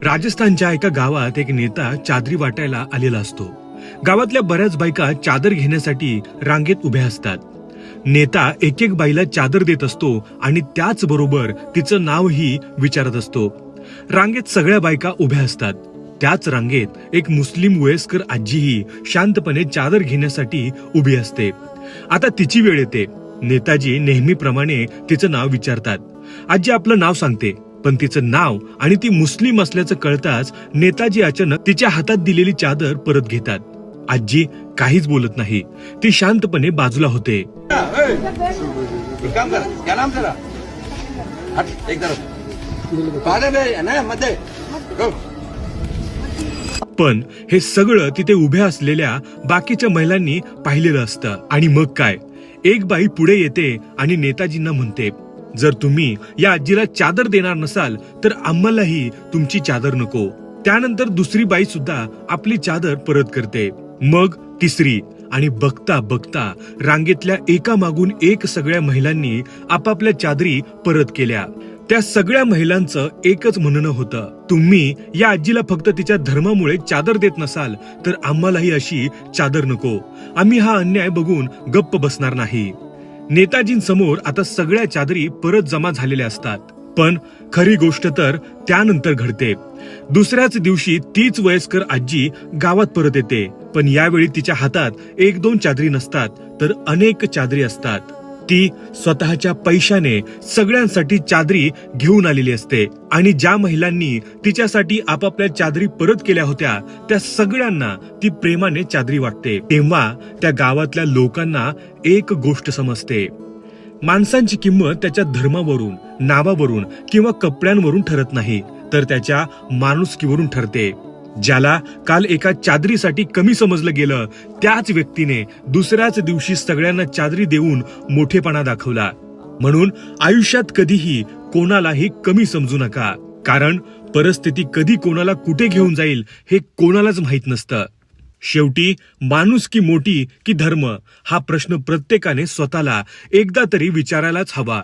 राजस्थानच्या एका गावात एक नेता चादरी वाटायला आलेला असतो। गावातल्या बऱ्याच बायका चादर घेण्यासाठी रांगेत उभ्या असतात। नेता एक एक बाईला चादर देत असतो आणि त्याच बरोबर तिचं नावही विचारत असतो। रांगेत सगळ्या बायका उभ्या असतात। त्याच रांगेत एक मुस्लिम वयस्कर आजीही शांतपणे चादर घेण्यासाठी उभी असते। आता तिची वेळ येते। नेताजी नेहमीप्रमाणे तिचं नाव विचारतात। आजी आपलं नाव सांगते, पण तिचं नाव आणि ती मुस्लिम असल्याचं कळताच नेताजी अचानक तिच्या हातात दिलेली चादर परत घेतात। आजी काहीच बोलत नाही, ती शांतपणे बाजूला होते। पण हे सगळं तिथे उभ्या असलेल्या बाकीच्या महिलांनी पाहिलेलं असतं। आणि मग काय, एक बाई पुढे येते आणि नेताजींना म्हणते, जर तुम्ही या आजीला चादर देणार नसाल तर आम्हालाही तुमची चादर नको। त्यानंतर दुसरी बाई सुद्धा आपली चादर परत करते, मग तिसरी, आणि बघता बघता रांगेतल्या एका मागून एक सगळ्या महिलांनी आपापल्या चादरी परत केल्या। त्या सगळ्या महिलांचं एकच म्हणणं होतं, तुम्ही या आजीला फक्त तिच्या धर्मामुळे चादर देत नसाल तर आम्हालाही अशी चादर नको। आम्ही हा अन्याय बघून गप्प बसणार नाही। नेताजींसमोर आता सगळ्या चादरी परत जमा झालेल्या असतात। पण खरी गोष्ट तर त्यानंतर घडते। दुसऱ्याच दिवशी तीच वयस्कर आजी गावात परत येते, पण यावेळी तिच्या हातात एक दोन चादरी नसतात तर अनेक चादरी असतात। ती स्वतःच्या पैशाने सगळ्यांसाठी चादरी घेऊन आलेली असते आणि ज्या महिलांनी तिच्यासाठी आपापल्या चादरी परत केल्या होत्या त्या सगळ्यांना ती प्रेमाने चादरी वाटते। तेव्हा त्या गावातल्या लोकांना एक गोष्ट समजते, माणसांची किंमत त्याच्या धर्मावरून, नावावरून किंवा कपड्यांवरून ठरत नाही, तर त्याच्या माणुसकीवरून ठरते। ज्याला काल एका चादरीसाठी कमी समजलं गेलं, त्याच व्यक्तीने दुसऱ्याच दिवशी सगळ्यांना चादरी देऊन मोठेपणा दाखवला। म्हणून आयुष्यात कधीही कोणालाही कमी समजू नका, कारण परिस्थिती कधी कोणाला कुठे घेऊन जाईल हे कोणालाच माहित नसतं। शेवटी माणुसकी मोठी की धर्म, हा प्रश्न प्रत्येकाने स्वतःला एकदा तरी विचारायलाच हवा।